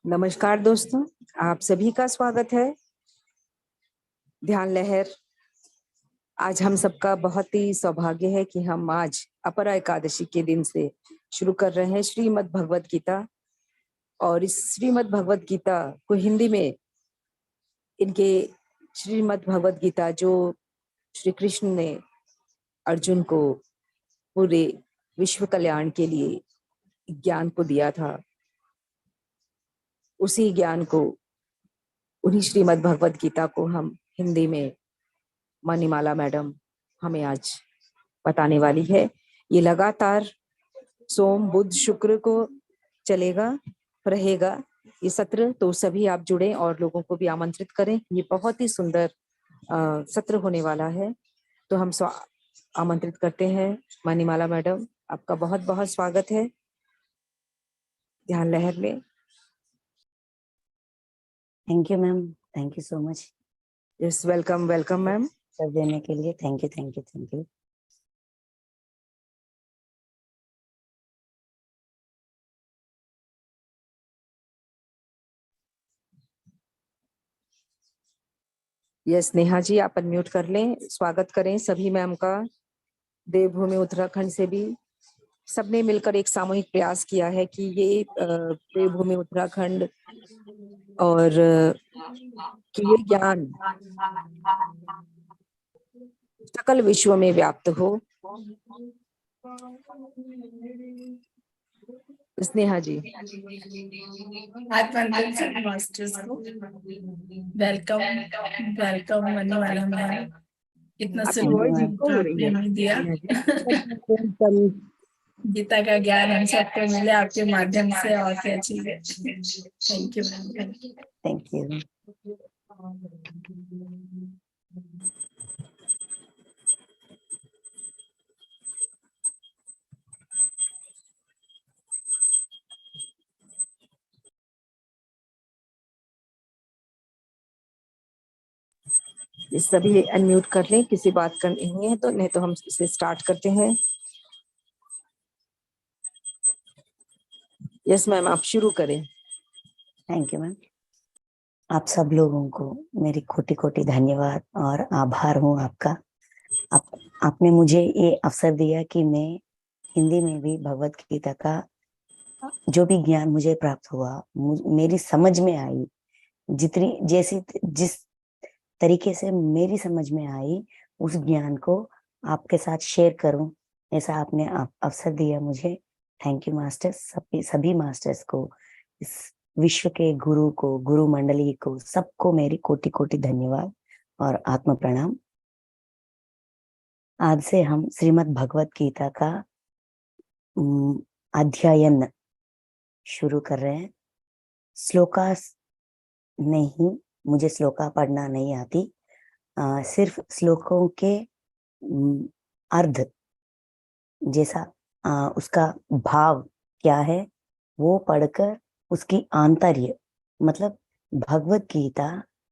नमस्कार दोस्तों, आप सभी का स्वागत है ध्यान लहर। आज हम सबका बहुत ही सौभाग्य है कि हम आज अपरा एकादशी के दिन से शुरू कर रहे हैं श्रीमद् भगवत गीता। और इस श्रीमद् भगवत गीता को हिंदी में इनके श्रीमद् भगवत गीता जो श्री कृष्ण ने अर्जुन को पूरे विश्व कल्याण के लिए ज्ञान को दिया था, उसी ज्ञान को, उन्हीं श्रीमद् भगवत गीता को हम हिंदी में मणिमाला मैडम हमें आज बताने वाली है। ये लगातार सोम बुध शुक्र को चलेगा रहेगा ये सत्र, तो सभी आप जुड़े और लोगों को भी आमंत्रित करें। ये बहुत ही सुंदर सत्र होने वाला है। तो हम आमंत्रित करते हैं मणिमाला मैडम, आपका बहुत बहुत स्वागत है ध्यान लहर में। Thank you ma'am, thank you so much. Yes, welcome welcome ma'am. सब देने के लिए thank you thank you thank you. Yes Neha ji, आप अनम्यूट कर लें। स्वागत करें सभी मैम का। देवभूमि उत्तराखंड से भी सबने मिलकर एक सामूहिक प्रयास किया है कि ये देवभूमि उत्तराखंड और कि ये ज्ञान सकल विश्व में व्याप्त हो। स्नेहा जी, मास्टर्स को वेलकम वेलकम मणिमाला मैम, इतना हमें दिया। गीता का ज्ञान हम सबको मिले आपके माध्यम से, और क्या चाहिए। Thank you ma'am, thank you. सभी अनम्यूट कर लें, किसी बात करनी है तो, नहीं तो हम इसे स्टार्ट करते हैं। यस मैम, आप शुरू करें। Thank you ma'am. आप सब लोगों को मेरी कोटि कोटि धन्यवाद और आभार हूँ आपका। आपने मुझे ये अवसर दिया कि मैं हिंदी में भी भगवत गीता का जो भी ज्ञान मुझे प्राप्त हुआ, मेरी समझ में आई, जिस तरीके से मेरी समझ में आई, उस ज्ञान को आपके साथ शेयर करूं, ऐसा आपने अवसर दिया मुझे। थैंक यू मास्टर्स, सभी मास्टर्स को, इस विश्व के गुरु को, गुरु मंडली को, सबको मेरी कोटि कोटि धन्यवाद और आत्म प्रणाम। आज से हम श्रीमद् भगवत गीता का अध्ययन शुरू कर रहे हैं। श्लोकास नहीं, मुझे श्लोका पढ़ना नहीं आती, सिर्फ श्लोकों के अर्थ जैसा उसका भाव क्या है वो पढ़कर उसकी आंतर्य, मतलब भगवत गीता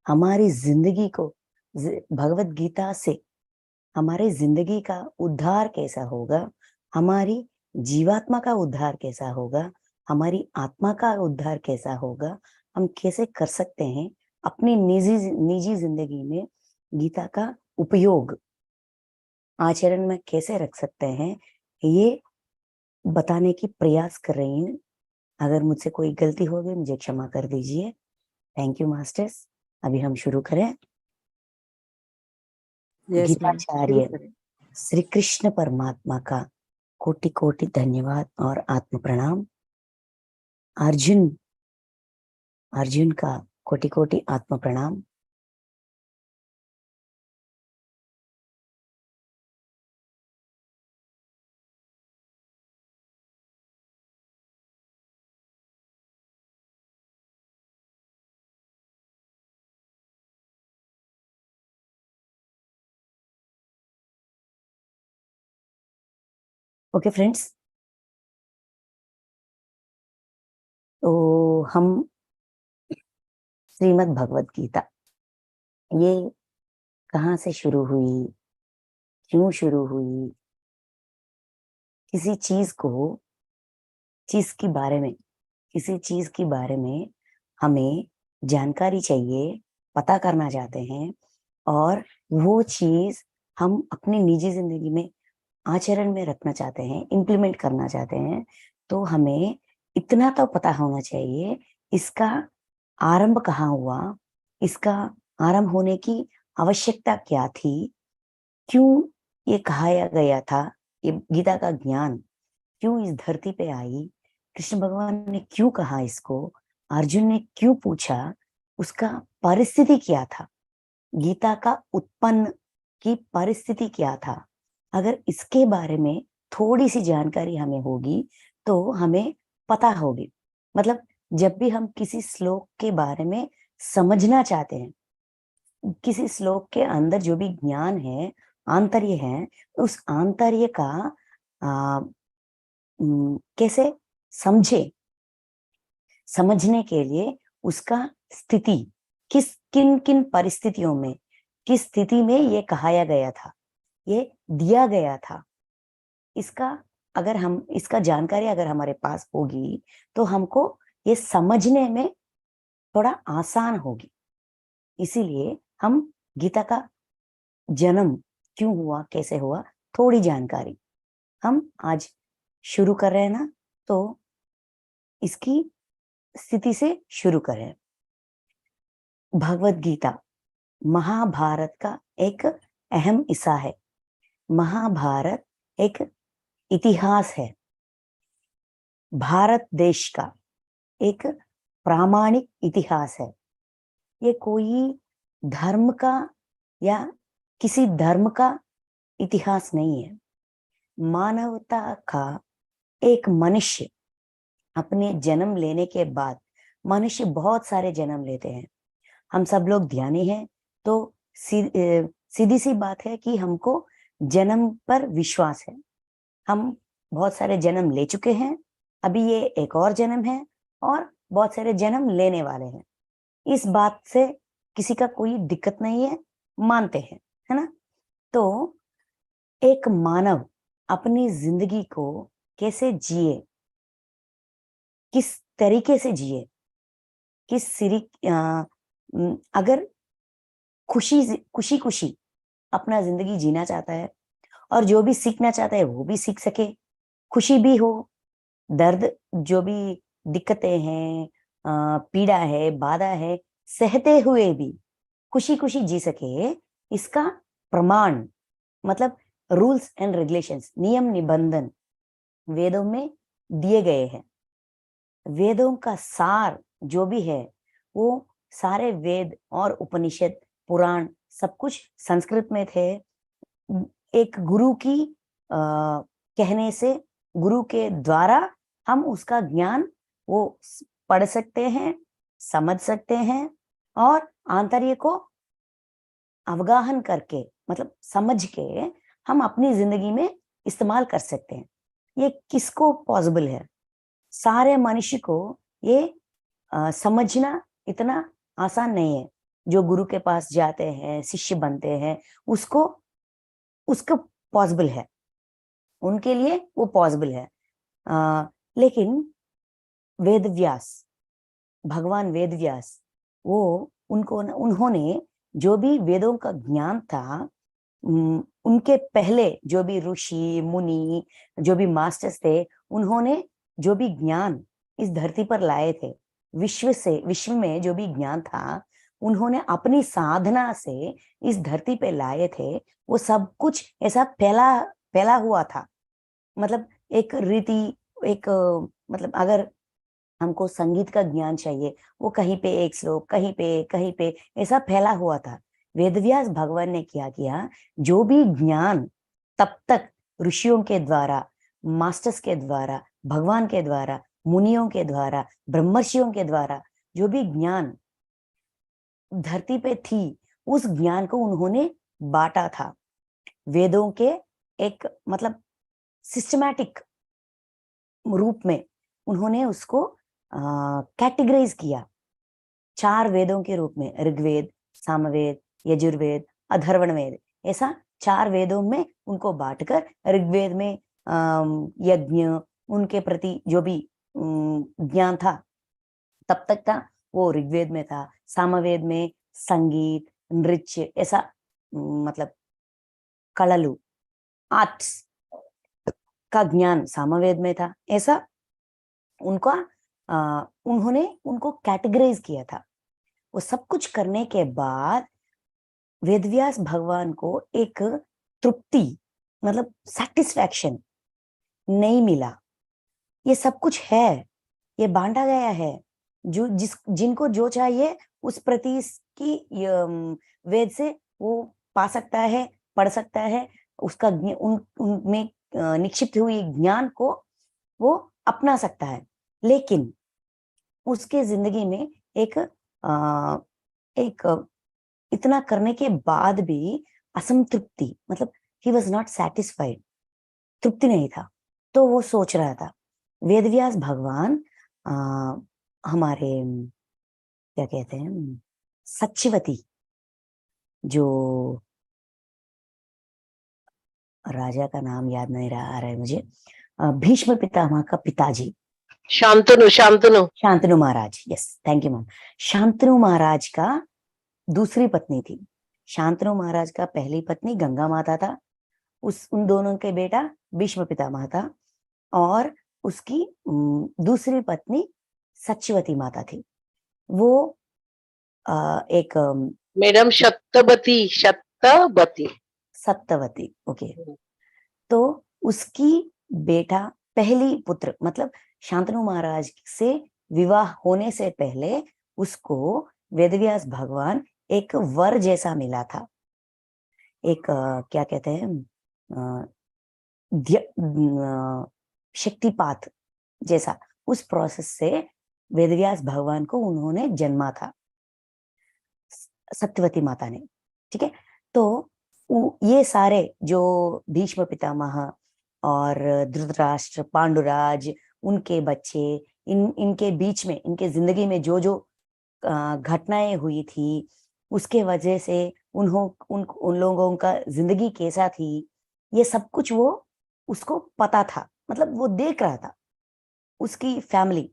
हमारी जिंदगी को, भगवत गीता से हमारी जिंदगी का उद्धार कैसा होगा, हमारी जीवात्मा का उद्धार कैसा होगा, हमारी आत्मा का उद्धार कैसा होगा, हम कैसे कर सकते हैं अपनी निजी जिंदगी में गीता का उपयोग आचरण में कैसे रख सकते हैं, ये बताने की प्रयास कर रही हूँ। अगर मुझसे कोई गलती हो गई मुझे क्षमा कर दीजिए। Thank you masters. अभी हम शुरू करें। गीताचार्य श्री कृष्ण परमात्मा का कोटि कोटि धन्यवाद और आत्म प्रणाम। अर्जुन का कोटि कोटि आत्म प्रणाम। ओके फ्रेंड्स, तो हम श्रीमद् भगवत गीता ये कहाँ से शुरू हुई, क्यों शुरू हुई, किसी चीज के बारे में हमें जानकारी चाहिए, पता करना चाहते हैं और वो चीज हम अपनी निजी जिंदगी में आचरण में रखना चाहते हैं, इम्प्लीमेंट करना चाहते हैं, तो हमें इतना तो पता होना चाहिए इसका आरंभ कहाँ हुआ, इसका आरंभ होने की आवश्यकता क्या थी, क्यों ये कहा गया था, ये गीता का ज्ञान क्यों इस धरती पे आई, कृष्ण भगवान ने क्यों कहा इसको, अर्जुन ने क्यों पूछा, उसका परिस्थिति क्या था, गीता का उत्पन्न की परिस्थिति क्या था। अगर इसके बारे में थोड़ी सी जानकारी हमें होगी तो हमें पता होगी। मतलब जब भी हम किसी श्लोक के बारे में समझना चाहते हैं, किसी श्लोक के अंदर जो भी ज्ञान है, आंतर्य है, उस आंतर्य का कैसे समझने के लिए उसका स्थिति किन किन परिस्थितियों में, किस स्थिति में ये कहाया गया था, ये दिया गया था, इसका जानकारी अगर हमारे पास होगी तो हमको ये समझने में थोड़ा आसान होगी। इसीलिए हम गीता का जन्म क्यों हुआ, कैसे हुआ, थोड़ी जानकारी हम आज शुरू कर रहे हैं ना, तो इसकी स्थिति से शुरू करें। भगवत गीता महाभारत का एक अहम हिस्सा है। महाभारत एक इतिहास है, भारत देश का एक प्रामाणिक इतिहास है। ये कोई धर्म का या किसी धर्म का इतिहास नहीं है। मानवता का एक मनुष्य अपने जन्म लेने के बाद, मनुष्य बहुत सारे जन्म लेते हैं, हम सब लोग ध्यानी हैं, तो सीधी सी बात है कि हमको जन्म पर विश्वास है। हम बहुत सारे जन्म ले चुके हैं, अभी ये एक और जन्म है और बहुत सारे जन्म लेने वाले हैं। इस बात से किसी का कोई दिक्कत नहीं है, मानते हैं, है ना। तो एक मानव अपनी जिंदगी को कैसे जिए, किस तरीके से जिए, अगर खुशी अपना जिंदगी जीना चाहता है और जो भी सीखना चाहता है वो भी सीख सके, खुशी भी हो, दर्द जो भी दिक्कतें हैं, पीड़ा है, बाधा है, सहते हुए भी खुशी जी सके, इसका प्रमाण मतलब रूल्स एंड रेगुलेशंस, नियम निबंधन वेदों में दिए गए हैं। वेदों का सार जो भी है वो सारे वेद और उपनिषद, पुराण सब कुछ संस्कृत में थे। एक गुरु की कहने से, गुरु के द्वारा हम उसका ज्ञान वो पढ़ सकते हैं, समझ सकते हैं और आंतर्य को अवगाहन करके, मतलब समझ के हम अपनी जिंदगी में इस्तेमाल कर सकते हैं। ये किसको पॉसिबल है? सारे मनुष्य को ये समझना इतना आसान नहीं है। जो गुरु के पास जाते हैं, शिष्य बनते हैं, उसको पॉसिबल है, उनके लिए वो पॉसिबल है। लेकिन भगवान वेद व्यास उन्होंने जो भी वेदों का ज्ञान था, उनके पहले जो भी ऋषि मुनि, जो भी मास्टर्स थे, उन्होंने जो भी ज्ञान इस धरती पर लाए थे, विश्व में जो भी ज्ञान था, उन्होंने अपनी साधना से इस धरती पे लाए थे। वो सब कुछ ऐसा फैला हुआ था। मतलब एक रीति, मतलब अगर हमको संगीत का ज्ञान चाहिए, वो कहीं पे एक श्लोक, कहीं पे ऐसा फैला हुआ था। वेदव्यास भगवान ने क्या किया, जो भी ज्ञान तब तक ऋषियों के द्वारा, मास्टर्स के द्वारा, भगवान के द्वारा, मुनियों के द्वारा, ब्रह्मर्षियों के द्वारा जो भी ज्ञान धरती पे थी, उस ज्ञान को उन्होंने बांटा था। वेदों के एक मतलब सिस्टमैटिक रूप में उन्होंने उसको कैटेगराइज किया 4 वेदों के रूप में, ऋग्वेद, सामवेद, यजुर्वेद, अथर्वण वेद, ऐसा 4 वेदों में उनको बांटकर, ऋग्वेद में यज्ञ, उनके प्रति जो भी ज्ञान था तब तक था, वो ऋग्वेद में था, सामवेद में संगीत, नृत्य, ऐसा मतलब कललू, आर्ट्स का ज्ञान सामवेद में था। ऐसा उनका उन्होंने उनको कैटेगराइज किया था। वो सब कुछ करने के बाद वेदव्यास भगवान को एक तृप्ति, मतलब सेटिस्फैक्शन नहीं मिला। ये सब कुछ है, ये बांटा गया है, जो जिनको जो चाहिए उस प्रति की वेद से वो पा सकता है, पढ़ सकता है, उसका उनमें निक्षिप्त हुई ज्ञान को वो अपना सकता है। लेकिन उसके जिंदगी में एक इतना करने के बाद भी असंतृप्ति, मतलब ही वॉज नॉट सेटिस्फाइड, तृप्ति नहीं था। तो वो सोच रहा था, वेदव्यास भगवान हमारे क्या कहते हैं, सच्चिवती, जो राजा का नाम याद नहीं आ रहा है मुझे, भीष्म पितामह का पिताजी, Shantanu Maharaj, yes thank you ma'am. Shantanu Maharaj का दूसरी पत्नी थी। शांतनु महाराज का पहली पत्नी गंगा माता था, उन दोनों के बेटा भीष्म पितामह था, और उसकी दूसरी पत्नी सच्चिवती माता थी। वो एक मैडम सत्यवती, ओके। तो उसकी बेटा, पहली पुत्र, मतलब शांतनु महाराज से विवाह होने से पहले उसको वेदव्यास भगवान एक वर जैसा मिला था, एक क्या कहते हैं, शक्तिपात जैसा। उस प्रोसेस से वेदव्यास भगवान को उन्होंने जन्मा था, सत्यवती माता ने, ठीक है। तो ये सारे जो भीष्म पितामह और धृतराष्ट्र, पांडुराज, उनके बच्चे, इनके बीच में, इनके जिंदगी में जो जो घटनाएं हुई थी, उसके वजह से उन लोगों का जिंदगी कैसा थी, ये सब कुछ वो उसको पता था, मतलब वो देख रहा था। उसकी फैमिली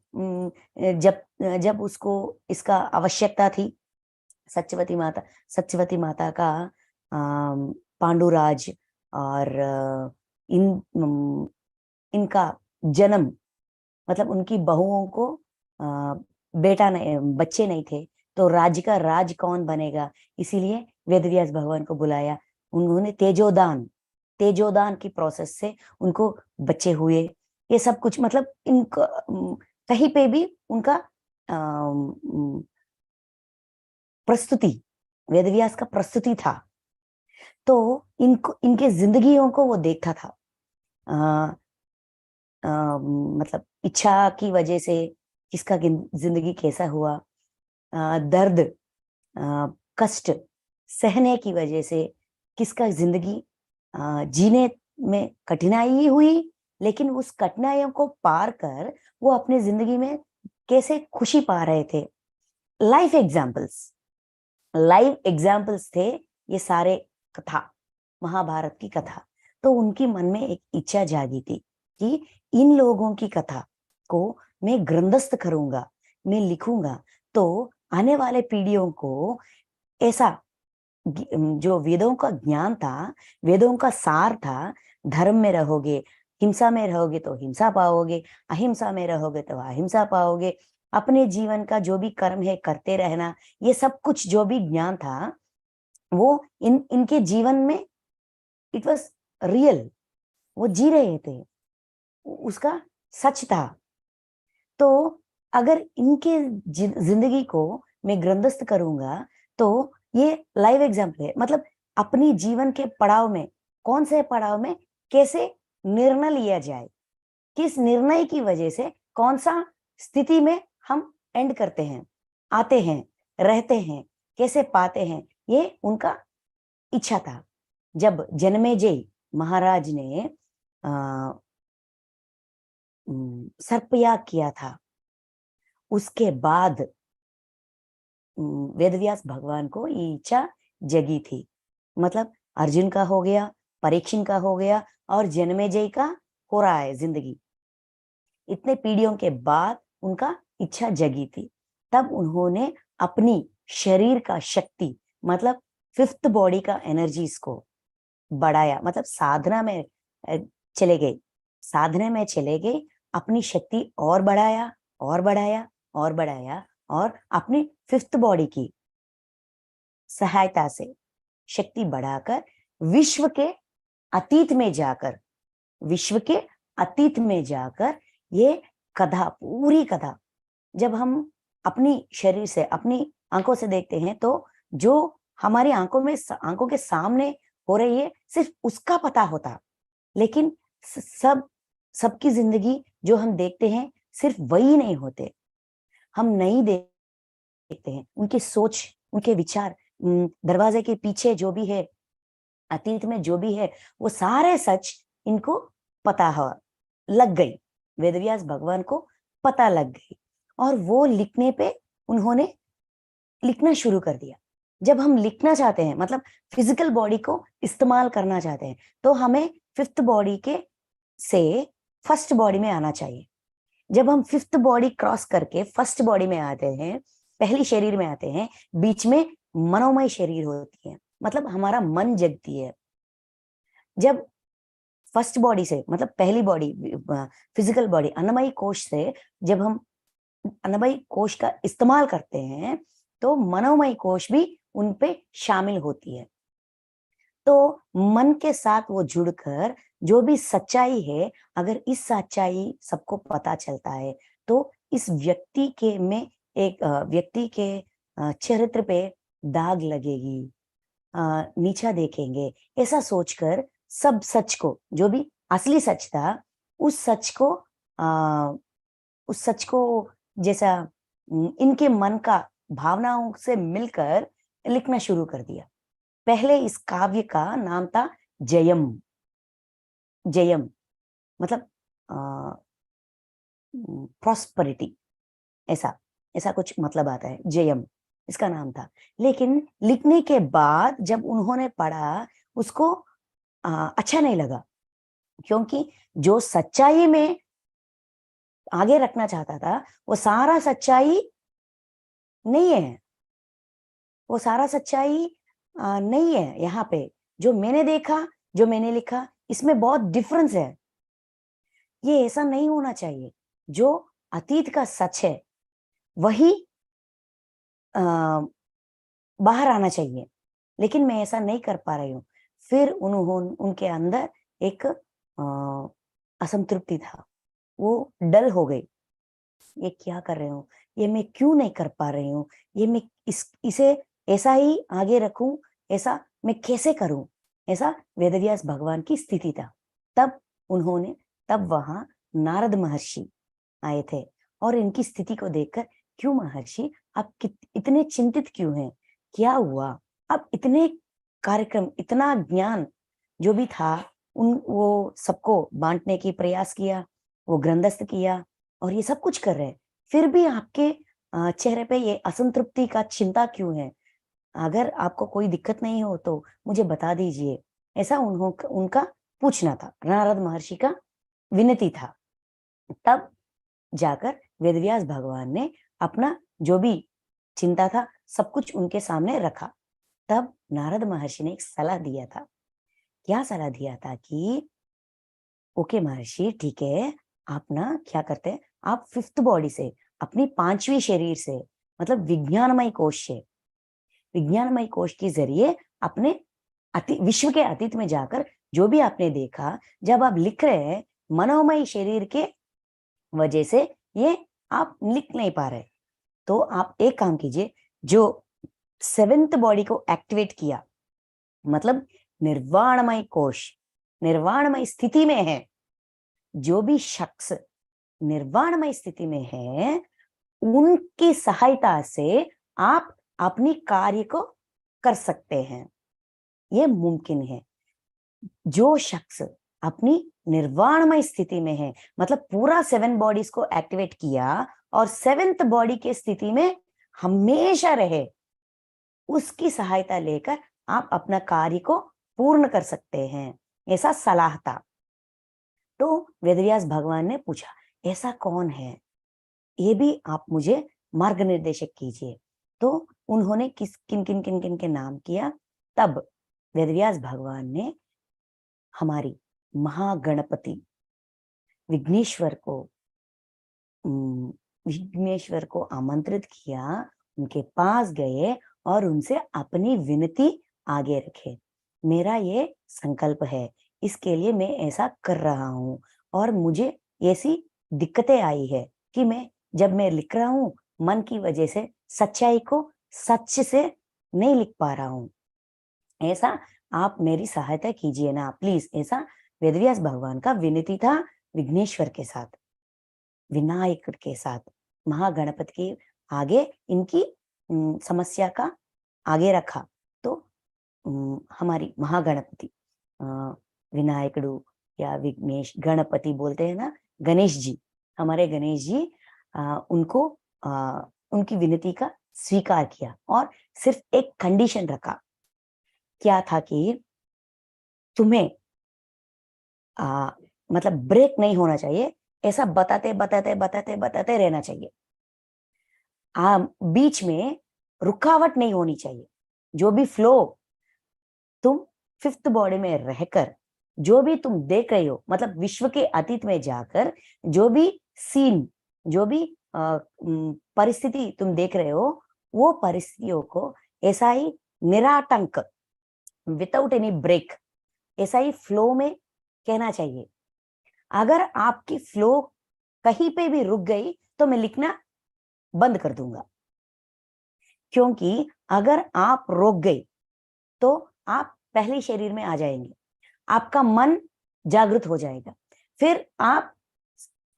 जब उसको इसका आवश्यकता थी, सत्यवती माता का पांडुराज और इनका जन्म, मतलब उनकी बहुओं को बच्चे नहीं थे, तो राज्य का राज कौन बनेगा, इसीलिए वेदव्यास भगवान को बुलाया। उन्होंने तेजोदान की प्रोसेस से उनको बच्चे हुए। ये सब कुछ, मतलब इनको कहीं पे भी उनका प्रस्तुति, वेदव्यास का प्रस्तुति था। तो इनके जिंदगियों को वो देखता था, मतलब इच्छा की वजह से किसका जिंदगी कैसा हुआ, दर्द, कष्ट सहने की वजह से किसका जिंदगी जीने में कठिनाई हुई, लेकिन उस कठिनाइयों को पार कर वो अपने जिंदगी में कैसे खुशी पा रहे थे। लाइफ एग्जाम्पल्स थे ये सारे कथा, महाभारत की कथा। तो उनकी मन में एक इच्छा जागी थी कि इन लोगों की कथा को मैं ग्रंथस्थ करूंगा, मैं लिखूंगा, तो आने वाले पीढ़ियों को ऐसा जो वेदों का ज्ञान था, वेदों का सार था, धर्म में रहोगे, हिंसा में रहोगे तो हिंसा पाओगे, अहिंसा में रहोगे तो अहिंसा पाओगे, अपने जीवन का जो भी कर्म है करते रहना, ये सब कुछ जो भी ज्ञान था वो इनके जीवन में इट वाज रियल, वो जी रहे थे, उसका सच था। तो अगर इनके जिंदगी को मैं ग्रंथस्थ करूंगा तो ये लाइव एग्जाम्पल है, मतलब अपनी जीवन के पड़ाव में, कौन से पड़ाव में कैसे निर्णय लिया जाए, किस निर्णय की वजह से कौन सा स्थिति में हम एंड करते हैं, आते हैं, रहते हैं, कैसे पाते हैं, ये उनका इच्छा था। जब जन्मेजय महाराज ने सर्पयाग किया था, उसके बाद वेदव्यास भगवान को ये इच्छा जगी थी, मतलब अर्जुन का हो गया, परीक्षण का हो गया, और जन्मेजय का हो रहा है जिंदगी। इतने पीढ़ियों के बाद उनका इच्छा जगी थी। तब उन्होंने अपनी शरीर का शक्ति मतलब फिफ्थ बॉडी का एनर्जीज को बढ़ाया, मतलब साधना में चले गए, साधना में चले गए, अपनी शक्ति और बढ़ाया और बढ़ाया और बढ़ाया, और अपनी फिफ्थ बॉडी की सहायता से शक्ति बढ़ाकर विश्व के अतीत में जाकर, विश्व के अतीत में जाकर ये कथा, पूरी कथा जब हम अपनी शरीर से, अपनी आंखों से देखते हैं तो जो हमारी आंखों में, आंखों के सामने हो रही है सिर्फ उसका पता होता, लेकिन सबकी जिंदगी जो हम देखते हैं सिर्फ वही नहीं होते, हम नहीं देखते हैं उनकी सोच, उनके विचार, दरवाजे के पीछे जो भी है, अतीत में जो भी है, वो सारे सच इनको पता है, लग गई, वेदव्यास भगवान को पता लग गई, और वो लिखने पे उन्होंने लिखना शुरू कर दिया। जब हम लिखना चाहते हैं, मतलब फिजिकल बॉडी को इस्तेमाल करना चाहते हैं, तो हमें फिफ्थ बॉडी के से फर्स्ट बॉडी में आना चाहिए। जब हम फिफ्थ बॉडी क्रॉस करके फर्स्ट बॉडी में आते हैं, पहली शरीर में आते हैं, बीच में मनोमय शरीर होती है, मतलब हमारा मन जगती है। जब फर्स्ट बॉडी से, मतलब पहली बॉडी फिजिकल बॉडी, अन्नमयी कोश से जब हम अन्नमयी कोश का इस्तेमाल करते हैं तो मनोमयी कोश भी उन पे शामिल होती है। तो मन के साथ वो जुड़कर जो भी सच्चाई है, अगर इस सच्चाई सबको पता चलता है तो इस व्यक्ति के में एक व्यक्ति के चरित्र पे दाग लगेगी, नीचा देखेंगे, ऐसा सोचकर सब सच को, जो भी असली सच था, उस सच को जैसा इनके मन का भावनाओं से मिलकर लिखना शुरू कर दिया। पहले इस काव्य का नाम था जयम। जयम मतलब प्रॉस्पेरिटी, ऐसा कुछ मतलब आता है, जयम इसका नाम था। लेकिन लिखने के बाद जब उन्होंने पढ़ा उसको अच्छा नहीं लगा, क्योंकि जो सच्चाई में आगे रखना चाहता था वो सारा सच्चाई नहीं है, वो सारा सच्चाई नहीं है। यहाँ पे जो मैंने देखा, जो मैंने लिखा, इसमें बहुत डिफरेंस है। ये ऐसा नहीं होना चाहिए। जो अतीत का सच है वही बाहर आना चाहिए, लेकिन मैं ऐसा नहीं कर पा रही हूँ। फिर उनके अंदर एक असंतृप्ति था, वो डल हो गई, ये क्या कर रही हूँ, ये मैं क्यों नहीं कर पा रही हूँ, ये मैं इसे ऐसा ही आगे रखूं, ऐसा मैं कैसे करूं, ऐसा वेदव्यास भगवान की स्थिति था। तब वहां नारद महर्षि आए थे, और इनकी स्थिति को देखकर, क्यों महर्षि आप इतने चिंतित क्यों हैं, क्या हुआ? अब इतने कार्यक्रम, इतना ज्ञान जो भी था वो सबको बांटने की प्रयास किया, वो ग्रंथस्थ किया, और ये सब कुछ कर रहे हैं, फिर भी आपके चेहरे पे ये असंतृप्ति का चिंता क्यों है? अगर आपको कोई दिक्कत नहीं हो तो मुझे बता दीजिए, ऐसा उनका पूछना था, नारद महर्षि का विनती था। तब जाकर वेदव्यास भगवान ने अपना जो भी चिंता था सब कुछ उनके सामने रखा। तब नारद महर्षि ने एक सलाह दिया था। क्या सलाह दिया था कि ओके महर्षि, ठीक है, आप ना क्या करते हैं, आप फिफ्थ बॉडी से, अपनी पांचवी शरीर से, मतलब विज्ञानमय कोश से, विज्ञानमय कोश के जरिए अपने विश्व के अतीत में जाकर जो भी आपने देखा, जब आप लिख रहे हैं, मनोमय शरीर के वजह से ये आप लिख नहीं पा रहे, तो आप एक काम कीजिए, जो सेवेंथ बॉडी को एक्टिवेट किया, मतलब निर्वाणमय कोश, निर्वाणमय स्थिति में है, जो भी शख्स निर्वाणमय स्थिति में है, उनकी सहायता से आप अपनी कार्य को कर सकते हैं, ये मुमकिन है। जो शख्स अपनी निर्वाणमय स्थिति में है, मतलब पूरा 7 बॉडीज को एक्टिवेट किया और 7th बॉडी के स्थिति में हमेशा रहे, उसकी सहायता लेकर आप अपना कार्य को पूर्ण कर सकते हैं, ऐसा सलाह था। तो वेदव्यास भगवान ने पूछा, ऐसा कौन है, ये भी आप मुझे मार्ग निर्देशक कीजिए। तो उन्होंने किन किन के नाम किया। तब वेदव्यास भगवान ने हमारी महागणपति विघ्नेश्वर को आमंत्रित किया, उनके पास गए और उनसे अपनी विनती आगे रखे। मेरा ये संकल्प है, इसके लिए मैं ऐसा कर रहा हूँ और मुझे ऐसी दिक्कतें आई है कि जब मैं लिख रहा हूँ मन की वजह से सच्चाई को सच से नहीं लिख पा रहा हूँ, ऐसा आप मेरी सहायता कीजिए ना प्लीज। ऐसा वेदव्यास भगवान का विनती था विघ्नेश्वर के साथ, विनायक के साथ, महागणपति के आगे इनकी समस्या का आगे रखा। तो हमारी महागणपति विनायकड़ू या विघ्नेश गणपति बोलते हैं ना, गणेश जी, हमारे गणेश जी उनको उनकी विनती का स्वीकार किया और सिर्फ एक कंडीशन रखा। क्या था कि तुम्हें मतलब ब्रेक नहीं होना चाहिए, ऐसा बताते रहना चाहिए। बीच में रुकावट नहीं होनी चाहिए। जो भी फ्लो तुम फिफ्थ बॉडी में रहकर जो भी तुम देख रहे हो, मतलब विश्व के अतीत में जाकर जो भी सीन, जो भी परिस्थिति तुम देख रहे हो, वो परिस्थितियों को ऐसा ही निरातंक, विदाउट एनी ब्रेक, ऐसा ही फ्लो में कहना चाहिए। अगर आपकी फ्लो कहीं पे भी रुक गई तो मैं लिखना बंद कर दूंगा, क्योंकि अगर आप रोक गए तो आप पहले शरीर में आ जाएंगे, आपका मन जागृत हो जाएगा, फिर आप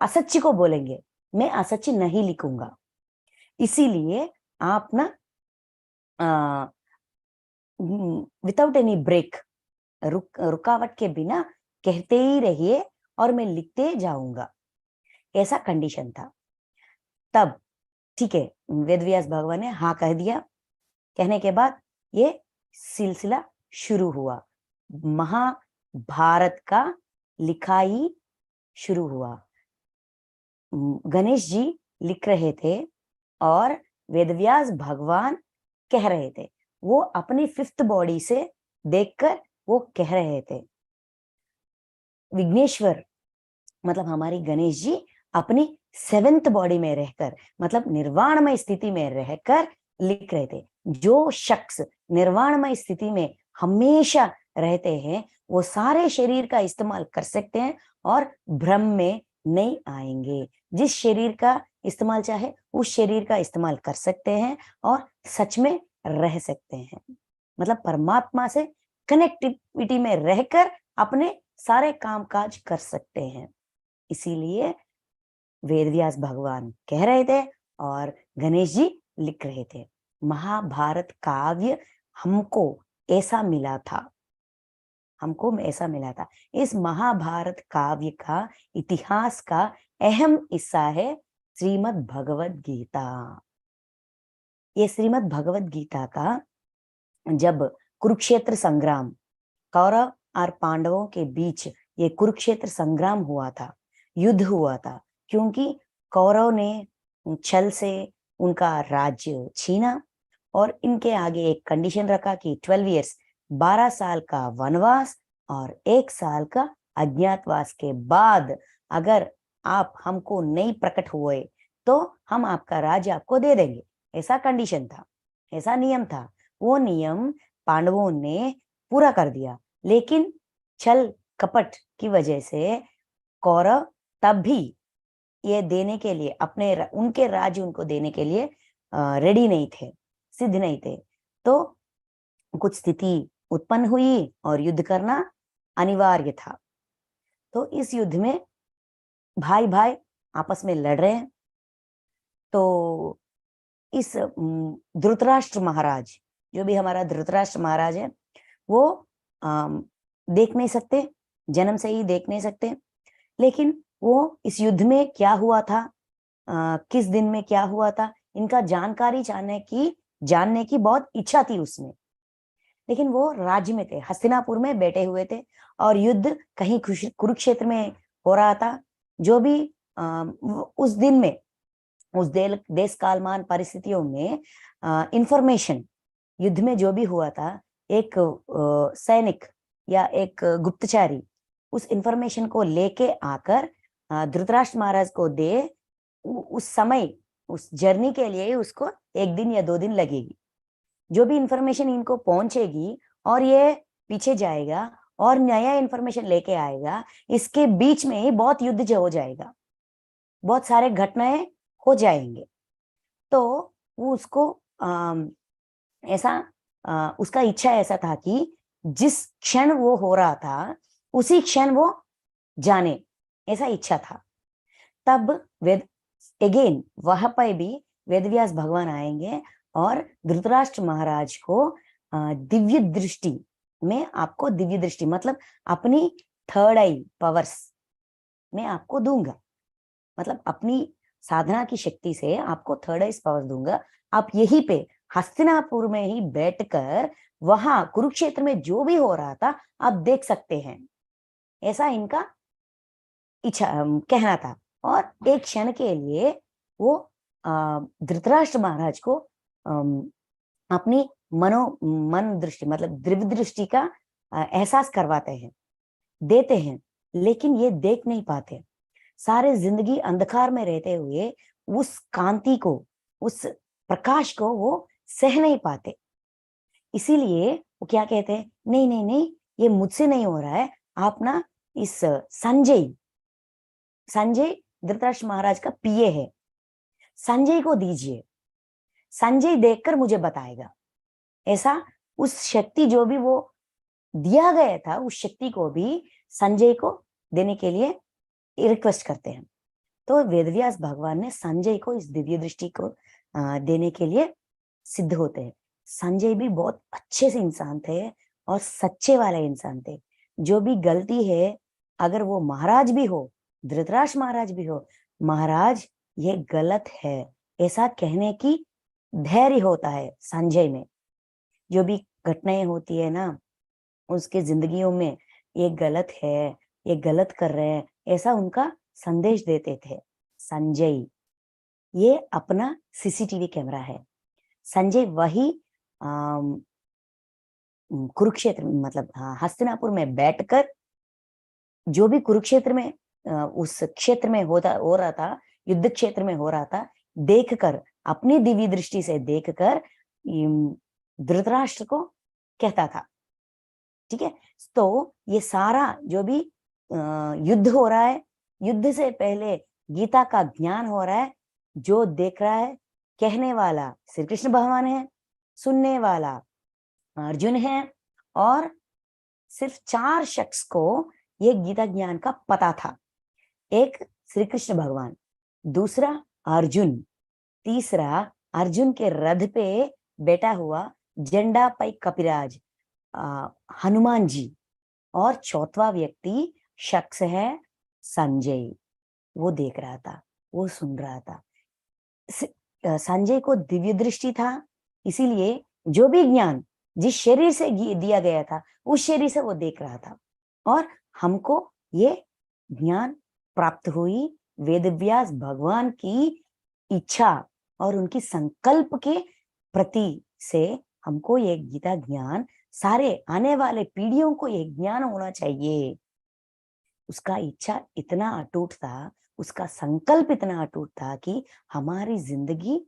असच्ची को बोलेंगे, मैं असच्ची नहीं लिखूंगा। इसीलिए आप ना विदाउट एनी ब्रेक, रुकावट के बिना कहते ही रहिए और मैं लिखते जाऊंगा, ऐसा कंडीशन था। तब ठीक है, वेदव्यास भगवान ने हाँ कह दिया। कहने के बाद ये सिलसिला शुरू हुआ, महाभारत का लिखाई शुरू हुआ। गणेश जी लिख रहे थे और वेदव्यास भगवान कह रहे थे, वो अपनी फिफ्थ बॉडी से देखकर वो कह रहे थे। विघ्नेश्वर मतलब हमारी गणेश जी अपनी सेवेंथ बॉडी में रहकर, मतलब निर्वाणमय स्थिति में रहकर लिख रहे थे। जो शख्स निर्वाणमय स्थिति में हमेशा रहते हैं वो सारे शरीर का इस्तेमाल कर सकते हैं और भ्रम में नहीं आएंगे। जिस शरीर का इस्तेमाल चाहे उस शरीर का इस्तेमाल कर सकते हैं और सच में रह सकते हैं, मतलब परमात्मा से कनेक्टिविटी में रहकर अपने सारे कामकाज कर सकते हैं। इसीलिए वेदव्यास भगवान कह रहे थे और गणेश जी लिख रहे थे। महाभारत काव्य हमको ऐसा मिला था, इस महाभारत काव्य का इतिहास का अहम हिस्सा है श्रीमद् भगवद गीता। ये श्रीमद् भगवद गीता का जब कुरुक्षेत्र संग्राम, कौरव और पांडवों के बीच ये कुरुक्षेत्र संग्राम हुआ था, युद्ध हुआ था, क्योंकि कौरव ने छल से उनका राज्य छीना और इनके आगे एक कंडीशन रखा कि 12 इयर्स 12 साल का वनवास और 1 साल का अज्ञातवास के बाद अगर आप हमको नहीं प्रकट हुए तो हम आपका राज्य आपको दे देंगे, ऐसा कंडीशन था, ऐसा नियम था। वो नियम पांडवों ने पूरा कर दिया, लेकिन छल कपट की वजह से कौरव तब भी ये देने के लिए उनके राज्य उनको देने के लिए रेडी नहीं थे, सिद्ध नहीं थे। तो कुछ स्थिति उत्पन्न हुई और युद्ध करना अनिवार्य था। तो इस युद्ध में भाई भाई आपस में लड़ रहे हैं। तो इस धृतराष्ट्र महाराज, जो भी हमारा धृतराष्ट्र महाराज है, वो देख नहीं सकते, जन्म से ही देख नहीं सकते, लेकिन वो इस युद्ध में क्या हुआ था, किस दिन में क्या हुआ था, इनका जानकारी जानने की बहुत इच्छा थी उसमें। लेकिन वो राज्य में थे, हस्तिनापुर में बैठे हुए थे और युद्ध कहीं कुरुक्षेत्र में हो रहा था। जो भी उस दिन में उस देश कालमान परिस्थितियों में इंफॉर्मेशन, युद्ध में जो भी हुआ था, एक सैनिक या एक गुप्तचारी उस इंफॉर्मेशन को लेके आकर धृतराष्ट्र महाराज को दे, उस समय उस जर्नी के लिए उसको 1 दिन या 2 दिन लगेगी। जो भी इंफॉर्मेशन इनको पहुंचेगी और ये पीछे जाएगा और नया इंफॉर्मेशन लेके आएगा, इसके बीच में ही बहुत युद्ध जो हो जाएगा, बहुत सारे घटनाएं हो जाएंगे। तो वो उसको ऐसा उसका इच्छा ऐसा था कि जिस क्षण वो हो रहा था उसी क्षण वो जाने, ऐसा इच्छा था। तब अगेन वहां पर भी वेदव्यास भगवान आएंगे और धृतराष्ट्र महाराज को दिव्य दृष्टि में, आपको दिव्य दृष्टि मतलब अपनी 3rd आई पावर्स में आपको दूंगा, मतलब अपनी साधना की शक्ति से आपको 3rd आई पावर्स दूंगा। आप यहीं पे हस्तिनापुर में ही बैठकर वहां कुरुक्षेत्र में जो भी हो रहा था आप देख सकते हैं, ऐसा इनका इच्छा कहना था। और एक क्षण के लिए वो धृतराष्ट्र महाराज को अपनी मन दृष्टि मतलब दिव्य दृष्टि का एहसास करवाते हैं, देते हैं, लेकिन ये देख नहीं पाते। सारे जिंदगी अंधकार में रहते हुए उस कांति को, उस प्रकाश को वो सह नहीं पाते। इसीलिए वो क्या कहते हैं, नहीं नहीं नहीं, ये मुझसे नहीं हो रहा है, आप ना इस संजय धृतराष्ट्र महाराज का पीए है, संजय को दीजिए, संजय देखकर मुझे बताएगा। ऐसा उस शक्ति जो भी वो दिया गया था, उस शक्ति को भी संजय को देने के लिए रिक्वेस्ट करते हैं। तो वेदव्यास भगवान ने संजय को इस दिव्य दृष्टि को देने के लिए सिद्ध होते हैं। संजय भी बहुत अच्छे से इंसान थे और सच्चे वाले इंसान थे। जो भी गलती है, अगर वो महाराज भी हो, धृतराष्ट्र महाराज भी हो, महाराज ये गलत है ऐसा कहने की धैर्य होता है संजय में। जो भी घटनाएं होती है ना उसके जिंदगियों में, ये गलत है, ये गलत कर रहे हैं, ऐसा उनका संदेश देते थे संजय। ये अपना सीसीटीवी कैमरा है। संजय वही कुरुक्षेत्र मतलब हस्तिनापुर में बैठकर जो भी कुरुक्षेत्र में उस क्षेत्र में हो रहा था, युद्ध क्षेत्र में हो रहा था, देखकर, अपनी दिव्य दृष्टि से देखकर धृतराष्ट्र को कहता था। ठीक है, तो ये सारा जो भी युद्ध हो रहा है, युद्ध से पहले गीता का ज्ञान हो रहा है, जो देख रहा है, कहने वाला श्री कृष्ण भगवान है, सुनने वाला अर्जुन है, और सिर्फ 4 शख्स को ये गीता ज्ञान का पता था। एक श्री कृष्ण भगवान, दूसरा अर्जुन, तीसरा अर्जुन के रथ पे बैठा हुआ झंडा पाई कपिराज हनुमान जी, और चौथा व्यक्ति शख्स है संजय। वो देख रहा था, वो सुन रहा था। संजय को दिव्य दृष्टि था, इसीलिए जो भी ज्ञान जिस शरीर से दिया गया था उस शरीर से वो देख रहा था। और हमको ये ज्ञान प्राप्त हुई वेदव्यास भगवान की इच्छा और उनकी संकल्प के प्रति से। हमको ये गीता ज्ञान, सारे आने वाले पीढ़ियों को ये ज्ञान होना चाहिए। उसका इच्छा इतना अटूट था, उसका संकल्प इतना अटूट था कि हमारी जिंदगी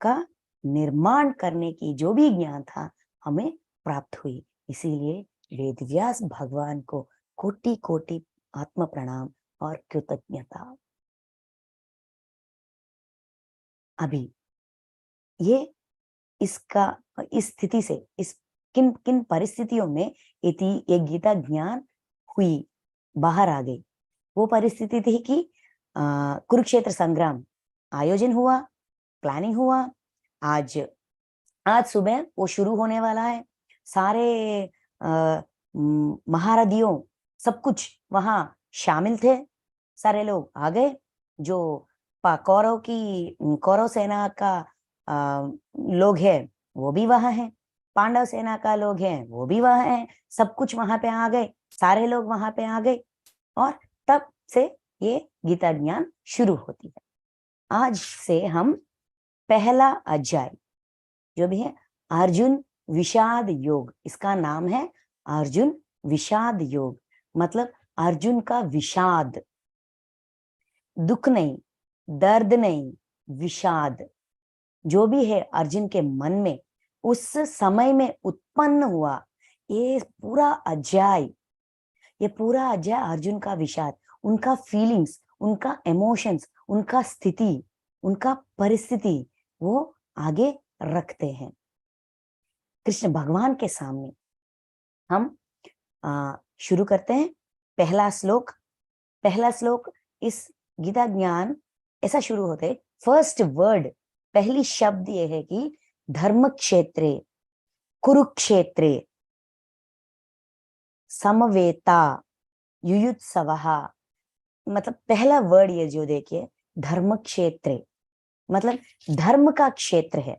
का निर्माण करने की जो भी ज्ञान था हमें प्राप्त हुई। इसीलिए वेदव्यास भगवान को कोटि कोटि आत्म प्रणाम और कृतज्ञता। अभी ये इसका इस स्थिति से, इस किन किन परिस्थितियों में ये गीता ज्ञान हुई, बाहर आ गई। वो परिस्थिति थी कि कुरुक्षेत्र संग्राम आयोजन हुआ, प्लानिंग हुआ। आज सुबह वो शुरू होने वाला है। सारे महारथियों सब कुछ वहां शामिल थे, सारे लोग आ गए। जो कौरव सेना का लोग हैं वो भी वहां हैं, पांडव सेना का लोग हैं वो भी वहां हैं, सब कुछ वहां पे आ गए, सारे लोग वहां पे आ गए। और तब से ये गीता ज्ञान शुरू होती है। आज से हम पहला अध्याय जो भी है अर्जुन विषाद योग, इसका नाम है अर्जुन विषाद योग, मतलब अर्जुन का विषाद, दुख नहीं, दर्द नहीं, विषाद जो भी है अर्जुन के मन में उस समय में उत्पन्न हुआ, ये पूरा अध्याय अर्जुन का विषाद, उनका फीलिंग्स, उनका इमोशंस, उनका स्थिति, उनका परिस्थिति वो आगे रखते हैं कृष्ण भगवान के सामने। हम शुरू करते हैं। पहला श्लोक इस गीता ज्ञान ऐसा शुरू होते है, फर्स्ट वर्ड, पहली शब्द ये है कि धर्म क्षेत्रे कुरुक्षेत्रे समवेता युयुत्सवः, मतलब पहला वर्ड ये जो देखिए धर्म क्षेत्रे, मतलब धर्म का क्षेत्र है।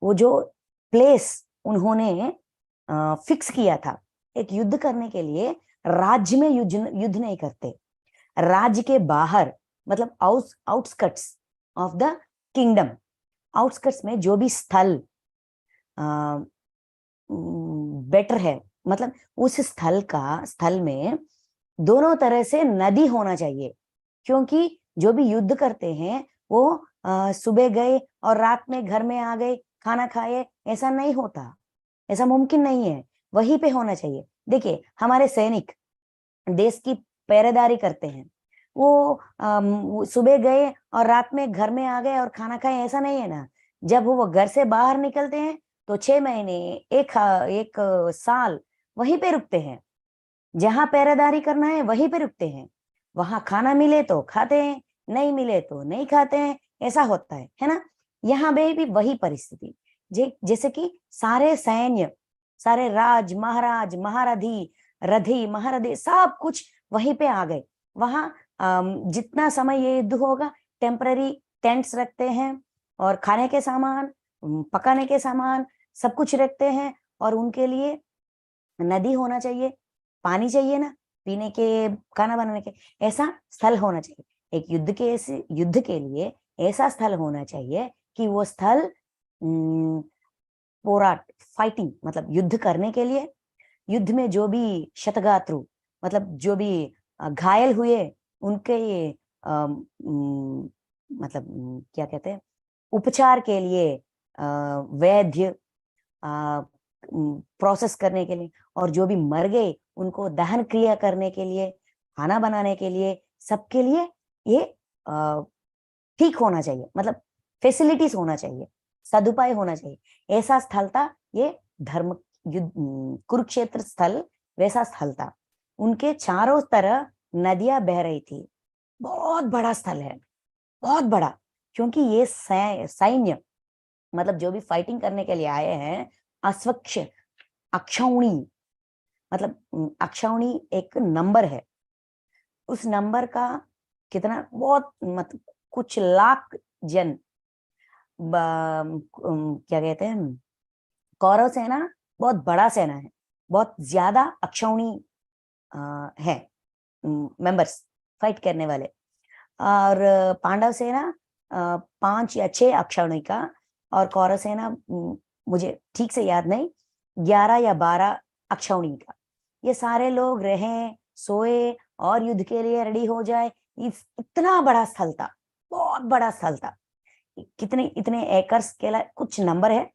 वो जो प्लेस उन्होंने फिक्स किया था एक युद्ध करने के लिए, राज्य में युद्ध नहीं करते, राज्य के बाहर, मतलब outskirts of the kingdom, outskirts में जो भी स्थल बेटर है, मतलब उस स्थल में दोनों तरह से नदी होना चाहिए, क्योंकि जो भी युद्ध करते हैं वो सुबह गए और रात में घर में आ गए, खाना खाए, ऐसा नहीं होता, ऐसा मुमकिन नहीं है, वहीं पे होना चाहिए। देखिए हमारे सैनिक देश की पहरेदारी करते हैं, वो सुबह गए और रात में घर में आ गए और खाना खाए, ऐसा नहीं है ना। जब वो घर से बाहर निकलते हैं तो 6 महीने, एक साल वहीं पे रुकते हैं, जहां पहरेदारी करना है वहीं पे रुकते हैं, वहां खाना मिले तो खाते हैं, नहीं मिले तो नहीं खाते हैं, ऐसा होता है ना। यहाँ भी वही परिस्थिति, जैसे कि सारे सैन्य, सारे राज महाराज रधी महारथी सब कुछ वहीं पे आ गए। वहां जितना समय ये युद्ध होगा टेम्पररी टेंट्स रखते हैं और खाने के सामान, पकाने के सामान सब कुछ रखते हैं, और उनके लिए नदी होना चाहिए, पानी चाहिए ना पीने के, खाना बनाने के, ऐसा स्थल होना चाहिए। एक युद्ध के लिए ऐसा स्थल होना चाहिए कि वो स्थल फाइटिंग, मतलब युद्ध करने के लिए, युद्ध में जो भी शतगात्रु, मतलब जो भी घायल हुए उनके मतलब क्या कहते हैं, उपचार के लिए वैद्य प्रोसेस करने के लिए, और जो भी मर गए उनको दहन क्रिया करने के लिए, खाना बनाने के लिए, सबके लिए ये ठीक होना चाहिए, मतलब फैसिलिटीज होना चाहिए, सदुपाय होना चाहिए। ऐसा स्थल था ये धर्म युद्ध कुरुक्षेत्र स्थल, वैसा स्थल था। उनके चारों तरफ नदियां बह रही थी, बहुत बड़ा स्थल है, बहुत बड़ा, क्योंकि ये सैन्य, मतलब जो भी फाइटिंग करने के लिए आए हैं, अश्वक्ष अक्षौणी, मतलब अक्षौणी एक नंबर है, उस नंबर का कितना, बहुत मतलब कुछ लाख जन, क्या कहते हैं, कौरव सेना बहुत बड़ा सेना है, बहुत ज्यादा अक्षौणी है मेंबर्स फाइट करने वाले, और पांडव सेना 5 या 6 अक्षौणी का, और कौरव सेना मुझे ठीक से याद नहीं, 11 या 12 अक्षौणी का। ये सारे लोग रहे, सोए और युद्ध के लिए रेडी हो जाए। इतना बड़ा स्थल था, बहुत बड़ा स्थल था। इतने एकर्स के कुछ नंबर है,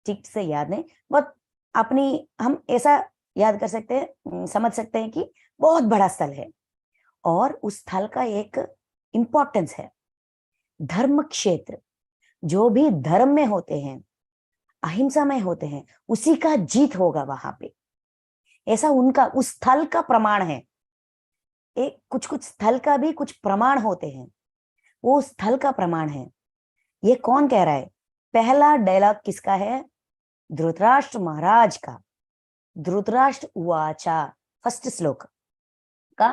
ठीक से याद नहीं, बहुत अपनी हम ऐसा याद कर सकते हैं, समझ सकते हैं कि बहुत बड़ा स्थल है। और उस स्थल का एक इंपॉर्टेंस है, धर्म क्षेत्र, जो भी धर्म में होते हैं, अहिंसा में होते हैं, उसी का जीत होगा वहां पे, ऐसा उनका उस स्थल का प्रमाण है। एक कुछ स्थल का भी कुछ प्रमाण होते हैं, वो स्थल का प्रमाण है। ये कौन कह रहा है? पहला डायलॉग किसका है? धृतराष्ट्र महाराज का। धृतराष्ट्र उवाचा, फर्स्ट श्लोक का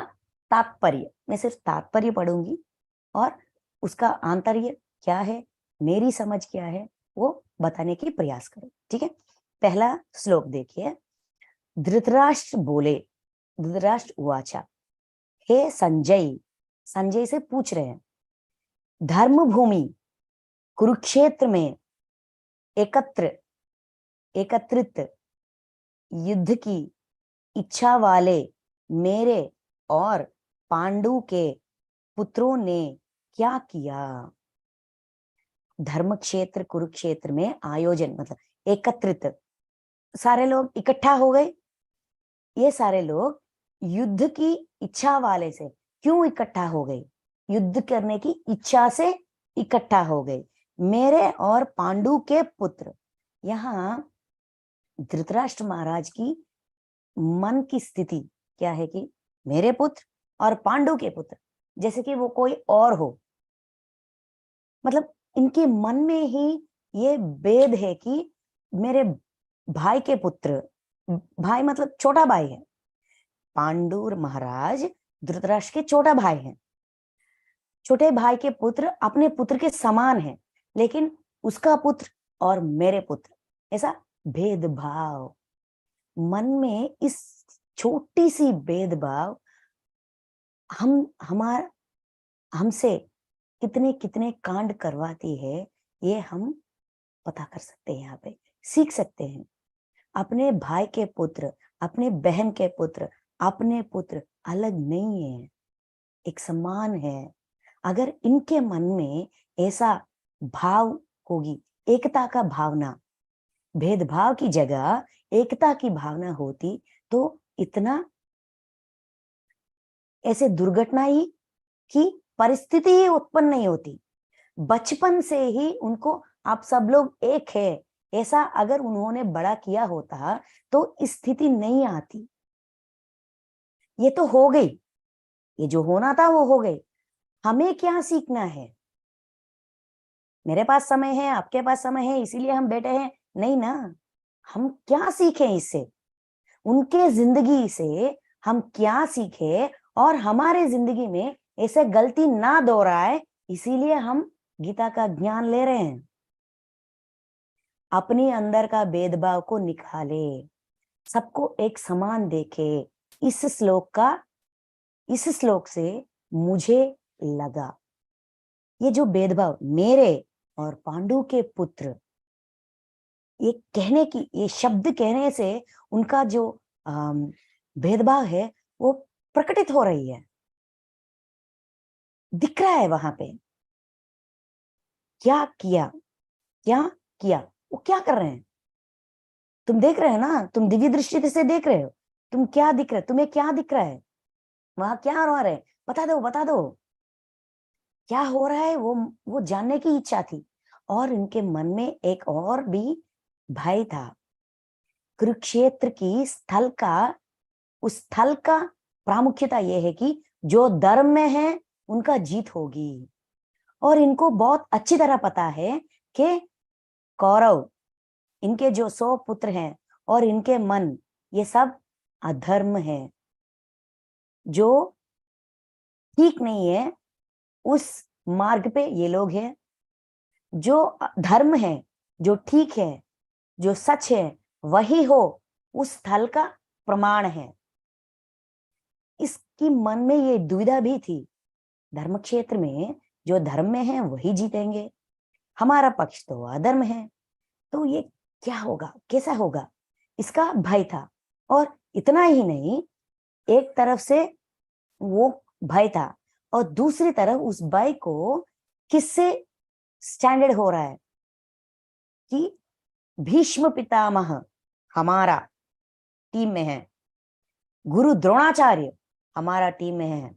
तात्पर्य, मैं सिर्फ तात्पर्य पढ़ूंगी और उसका आंतर्य क्या है, मेरी समझ क्या है, वो बताने की प्रयास करो, ठीक है। पहला श्लोक देखिए, धृतराष्ट्र बोले, धृतराष्ट्र उवाचा, हे संजय, संजय से पूछ रहे हैं, धर्म भूमि कुरुक्षेत्र में एकत्रित युद्ध की इच्छा वाले मेरे और पांडु के पुत्रों ने क्या किया। धर्म क्षेत्र कुरुक्षेत्र में आयोजन मतलब एकत्रित, सारे लोग इकट्ठा हो गए। ये सारे लोग युद्ध की इच्छा वाले से क्यों इकट्ठा हो गए? युद्ध करने की इच्छा से इकट्ठा हो गए। मेरे और पांडु के पुत्र, यहाँ धृतराष्ट्र महाराज की मन की स्थिति क्या है कि मेरे पुत्र और पांडु के पुत्र, जैसे कि वो कोई और हो। मतलब इनके मन में ही ये भेद है कि मेरे भाई के पुत्र, भाई मतलब छोटा भाई है, पांडु महाराज धृतराष्ट्र के छोटा भाई हैं। छोटे भाई के पुत्र अपने पुत्र के समान हैं, लेकिन उसका पुत्र और मेरे पुत्र, ऐसा भेदभाव मन में, इस छोटी सी भेदभाव हमसे कितने कितने कांड करवाती है, ये हम पता कर सकते हैं, यहाँ पे सीख सकते हैं। अपने भाई के पुत्र, अपने बहन के पुत्र, अपने पुत्र अलग नहीं है, एक समान है। अगर इनके मन में ऐसा भाव होगी, एकता का भावना, भेदभाव की जगह एकता की भावना होती, तो इतना ऐसे दुर्घटना ही की परिस्थिति ही उत्पन्न नहीं होती। बचपन से ही उनको आप सब लोग एक है, ऐसा अगर उन्होंने बड़ा किया होता तो स्थिति नहीं आती। ये तो हो गई, ये जो होना था वो हो गई। हमें क्या सीखना है? मेरे पास समय है, आपके पास समय है, इसीलिए हम बैठे हैं? नहीं ना। हम क्या सीखें इससे? उनके जिंदगी से हम क्या सीखे और हमारे जिंदगी में ऐसे गलती ना दोहराए, इसीलिए हम गीता का ज्ञान ले रहे हैं। अपने अंदर का भेदभाव को निकाले, सबको एक समान देखे। इस श्लोक से मुझे लगा ये जो भेदभाव मेरे और पांडु के पुत्र, ये शब्द कहने से उनका जो भेदभाव है वो प्रकटित हो रही है, दिख रहा है वहां पे। क्या किया वो क्या कर रहे हैं? तुम देख रहे हो ना, तुम दिव्य दृष्टि से देख रहे हो। तुम क्या दिख रहे, तुम्हें क्या दिख रहा है? वहां क्या हो रहा है? बता दो क्या हो रहा है। वो जानने की इच्छा थी। और इनके मन में एक और भी भय था। कुरुक्षेत्र की उस स्थल का प्रामुख्यता यह है कि जो धर्म में है उनका जीत होगी। और इनको बहुत अच्छी तरह पता है कि कौरव, इनके जो 100 पुत्र हैं और इनके मन, ये सब अधर्म है, जो ठीक नहीं है। उस मार्ग पे ये लोग हैं। जो धर्म है, जो ठीक है, जो सच है, वही हो, उस स्थल का प्रमाण है। इसकी मन में ये दुविधा भी थी। धर्म क्षेत्र में जो धर्म में है वही जीतेंगे, हमारा पक्ष तो अधर्म है, तो ये क्या होगा, कैसा होगा, इसका भय था। और इतना ही नहीं, एक तरफ से वो भय था और दूसरी तरफ उस भय को किससे स्टैंडर्ड हो रहा है कि भीष्म पितामह हमारा टीम में है, गुरु द्रोणाचार्य हमारा टीम में है,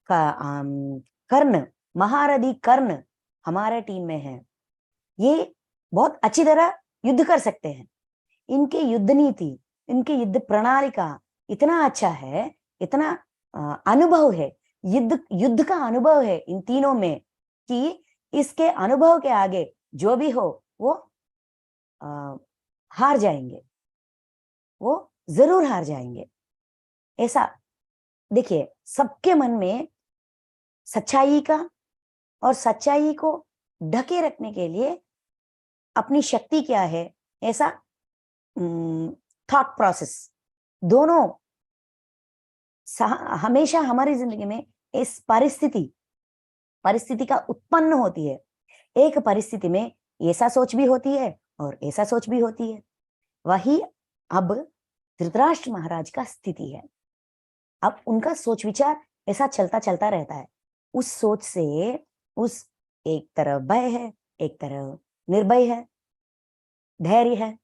कर्ण, महारथी कर्ण हमारे टीम में है। ये बहुत अच्छी तरह युद्ध कर सकते हैं। इनके युद्ध नीति, इनके युद्ध प्रणाली का इतना अच्छा है, इतना अनुभव है, युद्ध का अनुभव है इन तीनों में, कि इसके अनुभव के आगे जो भी हो वो हार जाएंगे, वो जरूर हार जाएंगे। ऐसा देखिए, सबके मन में सच्चाई का और सच्चाई को ढके रखने के लिए अपनी शक्ति क्या है, ऐसा थॉट प्रोसेस दोनों हमेशा हमारी जिंदगी में इस परिस्थिति परिस्थिति का उत्पन्न होती है। एक परिस्थिति में ऐसा सोच भी होती है और ऐसा सोच भी होती है। वही अब धृतराष्ट्र महाराज का स्थिति है। अब उनका सोच विचार ऐसा चलता चलता रहता है। उस सोच से उस एक तरफ भय है, एक तरफ निर्भय है, धैर्य है।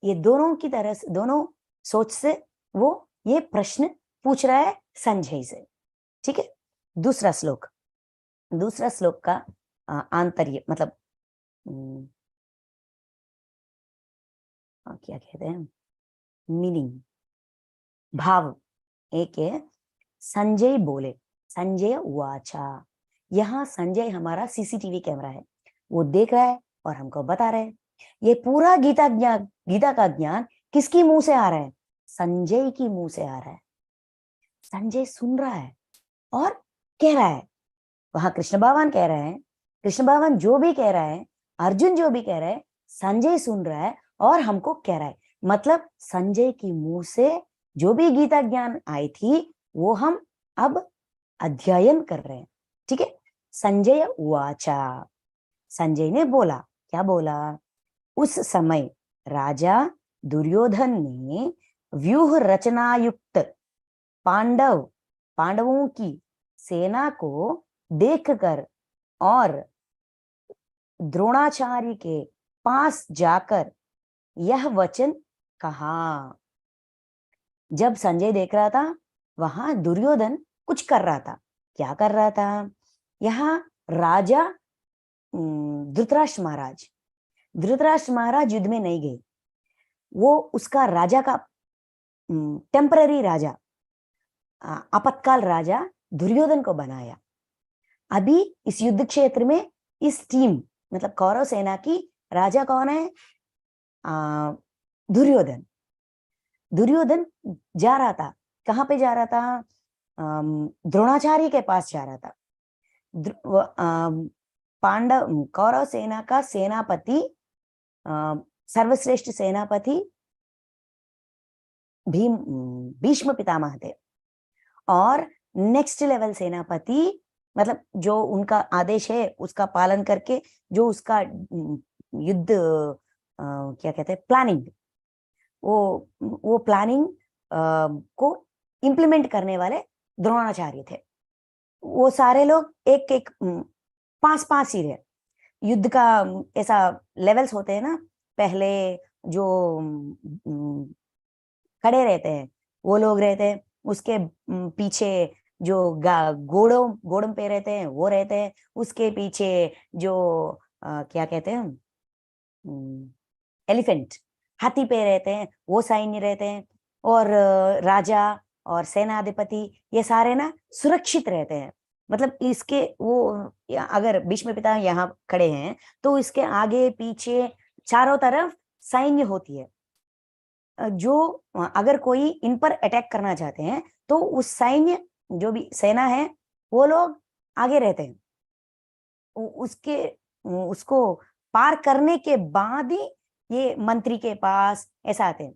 ये दोनों की तरह से, दोनों सोच से वो ये प्रश्न पूछ रहा है संजय से। ठीक है, दूसरा श्लोक का आंतर्य मतलब क्या कहते हैं, मीनिंग, भाव एक है। संजय बोले, संजय वाचा। यहाँ संजय हमारा सीसीटीवी कैमरा है, वो देख रहा है और हमको बता रहा है। ये पूरा गीता का ज्ञान किसकी मुंह से आ रहा है? संजय की मुंह से आ रहा है। संजय सुन रहा है और कह रहा है। वहां कृष्ण भगवान कह रहे हैं, कृष्ण भगवान जो भी कह रहा है, अर्जुन जो भी कह रहा है, संजय सुन रहा है और हमको कह रहा है। मतलब संजय की मुंह से जो भी गीता ज्ञान आई थी वो हम अब अध्ययन कर रहे हैं। ठीक है, संजय वाचा, संजय ने बोला। क्या बोला? उस समय राजा दुर्योधन ने व्यूह रचनायुक्त पांडवों की सेना को देखकर और द्रोणाचार्य के पास जाकर यह वचन कहा। जब संजय देख रहा था, वहां दुर्योधन कुछ कर रहा था। क्या कर रहा था? यहाँ राजा धृतराष्ट्र महाराज युद्ध में नहीं गए। वो उसका राजा का टेम्पररी राजा, आपातकाल राजा दुर्योधन को बनाया। अभी इस युद्ध क्षेत्र में इस टीम मतलब कौरव सेना की राजा कौन है? दुर्योधन। दुर्योधन जा रहा था, कहाँ पे जा रहा था? द्रोणाचार्य के पास जा रहा था। पांडव कौरव सेना का सेनापति, सर्वश्रेष्ठ सेनापति भीष्म पितामह थे। और नेक्स्ट लेवल सेनापति मतलब जो उनका आदेश है उसका पालन करके जो उसका युद्ध क्या कहते हैं, प्लानिंग, वो प्लानिंग को इम्प्लीमेंट करने वाले द्रोणाचार्य थे। वो सारे लोग एक एक पास ही रहे। युद्ध का ऐसा लेवल्स होते हैं ना, पहले जो खड़े रहते हैं वो लोग रहते हैं, उसके पीछे जो घोड़ों पे रहते हैं वो रहते हैं, उसके पीछे जो क्या कहते हैं, एलिफेंट, हाथी पे रहते हैं वो सैन्य रहते हैं। और राजा और सेनाधिपति ये सारे ना सुरक्षित रहते हैं। मतलब इसके वो अगर भीष्म पिता यहाँ खड़े हैं तो इसके आगे पीछे चारों तरफ सैन्य होती है। जो अगर कोई इन पर अटैक करना चाहते हैं तो उस सैन्य जो भी सेना है वो लोग आगे रहते हैं। उसको पार करने के बाद ही ये मंत्री के पास ऐसा आते हैं।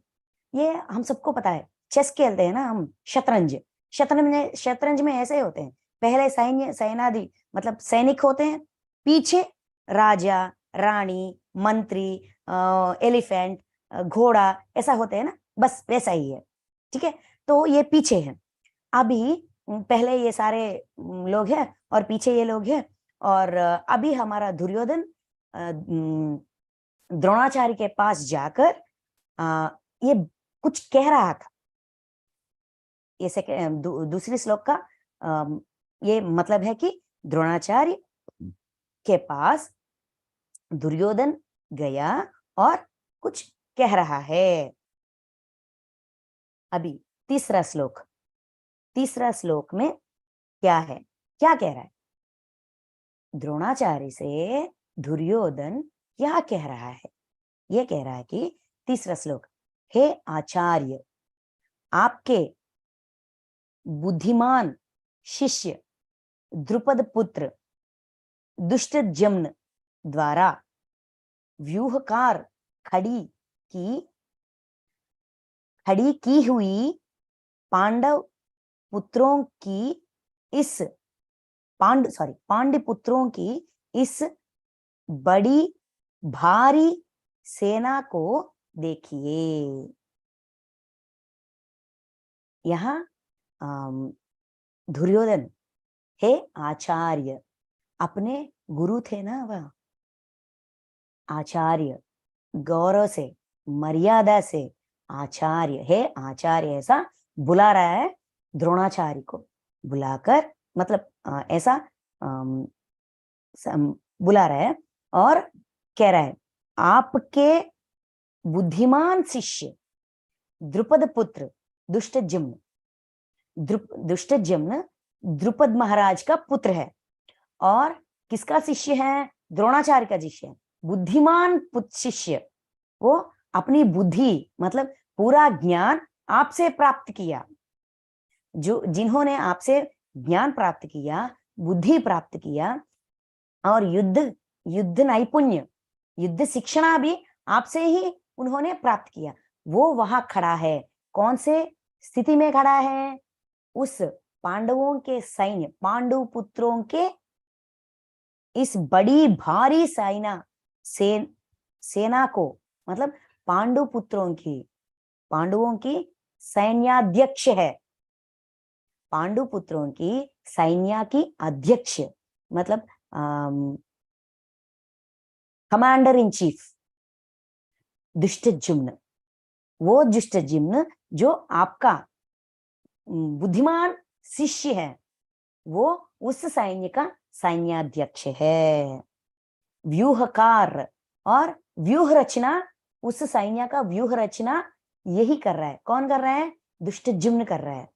ये हम सबको पता है, चेस खेलते हैं ना हम, शतरंज में ऐसे होते हैं। पहले सेनाधि मतलब सैनिक होते हैं, पीछे राजा रानी मंत्री एलिफेंट घोड़ा ऐसा होते हैं ना, बस वैसा ही है। ठीक है, तो ये पीछे है। अभी पहले ये सारे लोग हैं और पीछे ये लोग हैं। और अभी हमारा दुर्योधन द्रोणाचार्य के पास जाकर ये कुछ कह रहा था। ये दूसरी श्लोक का ये मतलब है कि द्रोणाचार्य के पास दुर्योधन गया और कुछ कह रहा है। अभी तीसरा श्लोक में क्या है, क्या कह रहा है? द्रोणाचार्य से दुर्योधन क्या कह रहा है? यह कह रहा है कि तीसरा श्लोक, हे आचार्य, आपके बुद्धिमान शिष्य द्रुपद पुत्र दुष्टजम्न द्वारा व्यूहकार खड़ी की हुई पांडव पुत्रों की इस पांडुपुत्रों की इस बड़ी भारी सेना को देखिए। यहाँ दुर्योधन हे आचार्य, अपने गुरु थे ना वह, आचार्य, गौरव से, मर्यादा से आचार्य, हे आचार्य ऐसा बुला रहा है द्रोणाचार्य को, बुलाकर मतलब ऐसा बुला रहा है और कह रहा है आपके बुद्धिमान शिष्य द्रुपद पुत्र दुष्टजिम्न, दुष्टजिम्न द्रुपद महाराज का पुत्र है और किसका शिष्य है? द्रोणाचार्य का शिष्य है। बुद्धिमान शिष्य, वो अपनी बुद्धि मतलब पूरा ज्ञान आपसे प्राप्त किया, जो जिन्होंने आपसे ज्ञान प्राप्त किया, बुद्धि प्राप्त किया और युद्ध नैपुण्य, युद्ध शिक्षणा भी आपसे ही उन्होंने प्राप्त किया, वो वहां खड़ा है। कौन से स्थिति में खड़ा है? उस पांडवों के सैन्य, पांडु पुत्रों के इस बड़ी भारी सेना को, मतलब पांडवों की सैन्याध्यक्ष है, पांडु पुत्रों की सैन्य की अध्यक्ष मतलब कमांडर इन चीफ दुष्टजिम्न, वो दुष्टजिम्न जो आपका बुद्धिमान शिष्य है, वो उस सैन्य का सैन्याध्यक्ष है, व्यूहकार और व्यूह रचना, उस सैन्य का व्यूह रचना यही कर रहा है। कौन कर रहा है? दुष्टजिम्न कर रहा है।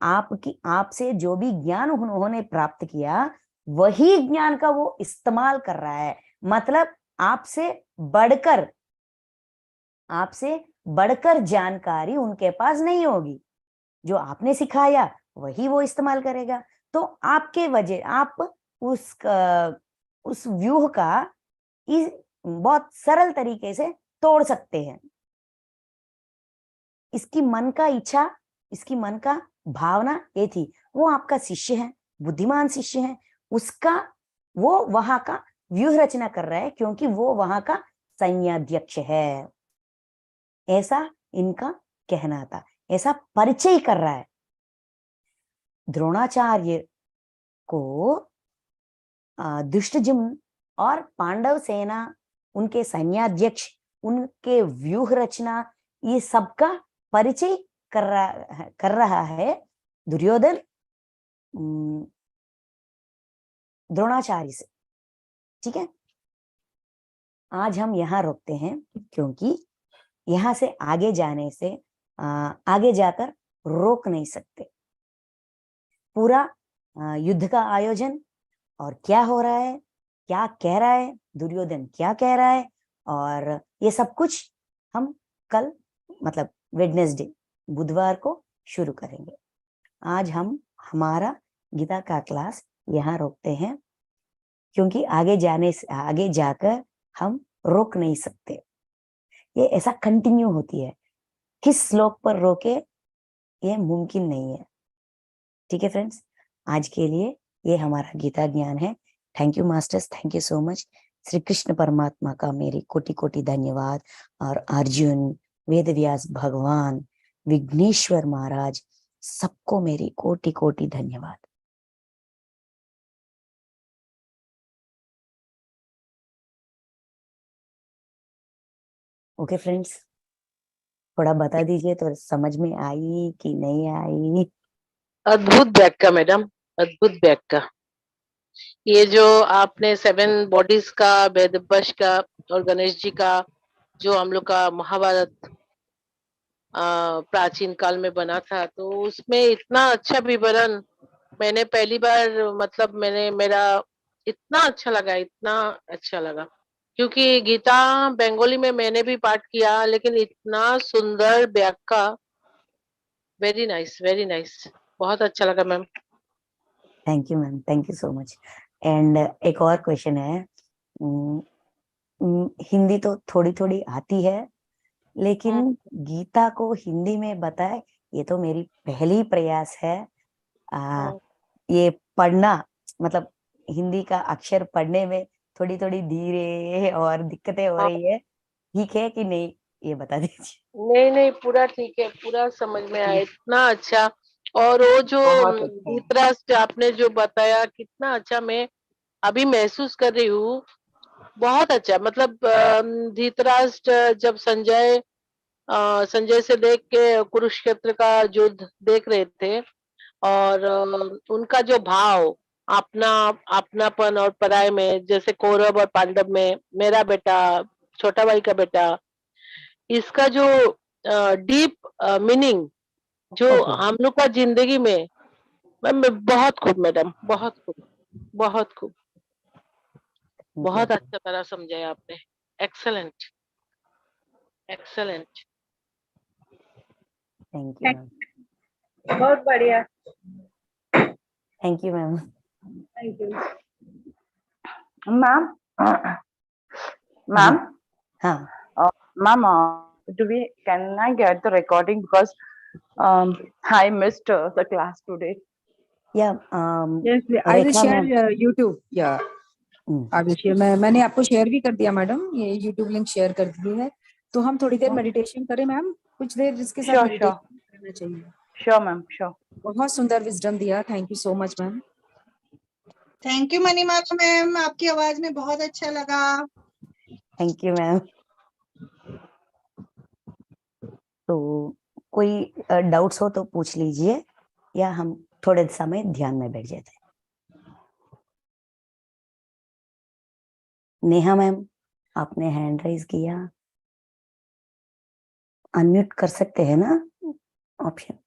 आपसे जो भी ज्ञान उन्होंने प्राप्त किया, वही ज्ञान का वो इस्तेमाल कर रहा है। मतलब आपसे बढ़कर जानकारी उनके पास नहीं होगी, जो आपने सिखाया वही वो इस्तेमाल करेगा। तो आपके वजह आप उस व्यूह का बहुत सरल तरीके से तोड़ सकते हैं। इसकी मन का इच्छा, इसकी मन का भावना ये थी, वो आपका शिष्य है, बुद्धिमान शिष्य है, उसका वो वहां का व्यूह रचना कर रहा है क्योंकि वो वहां का सैन्याध्यक्ष है, ऐसा इनका कहना था, ऐसा परिचय कर रहा है। द्रोणाचार्य को दुष्टजिम्न और पांडव सेना, उनके सैन्याध्यक्ष, उनके व्यूह रचना, ये सबका परिचय कर रहा है दुर्योधन द्रोणाचार्य से। ठीक है, आज हम यहाँ रोकते हैं क्योंकि यहाँ से आगे जाने से आगे जाकर रोक नहीं सकते। पूरा युद्ध का आयोजन और क्या हो रहा है, क्या कह रहा है दुर्योधन, क्या कह रहा है, और ये सब कुछ हम कल मतलब वेडनेसडे, बुधवार को शुरू करेंगे। आज हम हमारा गीता का क्लास यहाँ रोकते हैं क्योंकि आगे जाकर हम रोक नहीं सकते, ये ऐसा कंटिन्यू होती है, किस श्लोक पर रोके ये मुमकिन नहीं है। ठीक है फ्रेंड्स, आज के लिए ये हमारा गीता ज्ञान है। Thank you masters, thank you so much. Shri Krishna परमात्मा का मेरी कोटि कोटि धन्यवाद, और अर्जुन, वेदव्यास भगवान, विघ्नेश्वर महाराज, सबको मेरी कोटि कोटि धन्यवाद। ओके फ्रेंड्स, थोड़ा बता दीजिए तो समझ में आई कि नहीं आई? अद्भुत व्याख्या मैडम, अद्भुत व्याख्या। ये जो आपने 7 बॉडीज का, वेदव्यास का और गणेश जी का जो हम लोग का महाभारत प्राचीन काल में बना था, तो उसमें इतना अच्छा विवरण मैंने पहली बार मतलब मेरा इतना अच्छा लगा, क्योंकि गीता बंगाली में मैंने भी पाठ किया, लेकिन इतना सुंदर व्याख्या, वेरी नाइस, बहुत अच्छा लगा ma'am. Thank you ma'am, thank you so much. And एक और क्वेश्चन है, हिंदी तो थोड़ी थोड़ी आती है, लेकिन गीता को हिंदी में बताए, ये तो मेरी पहली प्रयास है। ये पढ़ना मतलब हिंदी का अक्षर पढ़ने में थोड़ी थोड़ी धीरे और दिक्कतें हो हाँ, रही है, ठीक है कि नहीं, ये बता दीजिए। नहीं नहीं पूरा ठीक है, पूरा समझ में आया, इतना अच्छा। और वो जो बहुत अच्छा। धृतराष्ट्र आपने जो बताया कितना अच्छा, मैं अभी महसूस कर रही हूँ। बहुत अच्छा, मतलब धृतराष्ट्र जब संजय से देख के कुरुक्षेत्र का युद्ध देख रहे थे, और उनका जो भाव, अपना अपनापन और पराये में, जैसे कौरव और पांडव में मेरा बेटा, छोटा भाई का बेटा, इसका जो डीप मीनिंग जो ओके, हम लोग का जिंदगी में, मैं बहुत खूब मैडम, बहुत खूब, बहुत खूब, थैंक यू, बहुत अच्छा तरह समझाया आपने। Excellent, excellent. Thank you ma'am, बहुत बढ़िया। Thank you ma'am. Thank you. Ma'am, जी, ma'am, हाँ, ma'am, can I get the recording because I missed the class today. या Yes, I will Rekha share ma'am, YouTube. Yeah, I will share. मैंने आपको share भी कर दिया madam, ये YouTube link share कर दी है। तो हम थोड़ी देर मेडिटेशन करें मैम, कुछ देर इसके साथ Sure, मेडिटेशन करना चाहिए। sure, ma'am, sure. बहुत सुंदर विजडम दिया, thank you so much ma'am. Thank you Manimala ma'am, आपकी आवाज में बहुत अच्छा लगा। Thank you ma'am. तो कोई डाउट्स हो तो पूछ लीजिए, या हम थोड़े समय ध्यान में बैठ जाते हैं। नेहा मैम, आपने हैंड राइज किया, अनम्यूट कर सकते हैं ना ऑप्शन।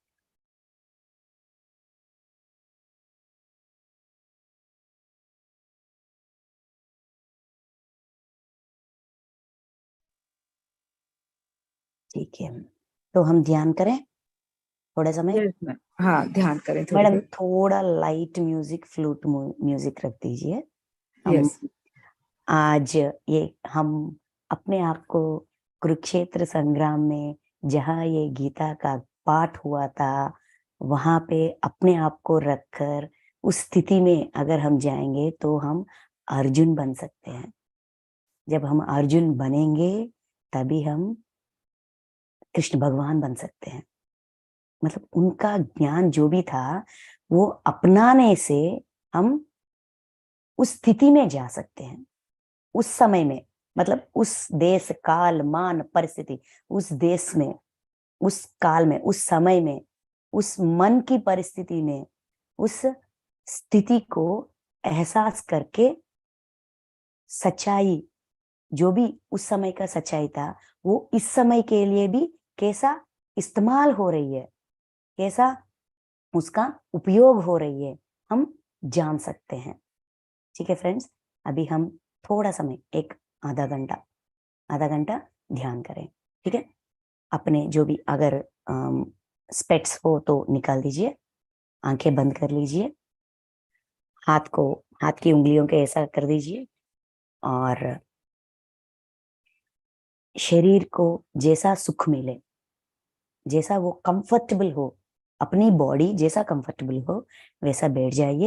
ठीक है, तो हम ध्यान करें थोड़ा समय। यस मैम, हाँ ध्यान करें थोड़ी मैडम देर। थोड़ा लाइट म्यूजिक, फ्लूट म्यूजिक रख दीजिए। हम यस, आज ये हम अपने आप को कुरुक्षेत्र संग्राम में जहाँ ये गीता का पाठ हुआ था, वहां पे अपने आप को रखकर उस स्थिति में अगर हम जाएंगे तो हम अर्जुन बन सकते हैं। जब हम अर्जुन बनेंगे तभी हम कृष्ण भगवान बन सकते हैं। मतलब उनका ज्ञान जो भी था वो अपनाने से हम उस स्थिति में जा सकते हैं। उस समय में, मतलब उस देश काल मान परिस्थिति, उस देश में, उस काल में, उस समय में, उस मन की परिस्थिति में, उस स्थिति को एहसास करके सच्चाई, जो भी उस समय का सच्चाई था, वो इस समय के लिए भी कैसा इस्तेमाल हो रही है, कैसा उसका उपयोग हो रही है, हम जान सकते हैं। ठीक है फ्रेंड्स, अभी हम थोड़ा समय, एक आधा घंटा ध्यान करें। ठीक है, अपने जो भी अगर स्पेक्स हो तो निकाल दीजिए, आंखें बंद कर लीजिए, हाथ की उंगलियों के ऐसा कर दीजिए, और शरीर को जैसा सुख मिले, जैसा वो कंफर्टेबल हो, अपनी बॉडी जैसा कंफर्टेबल हो वैसा बैठ जाइए।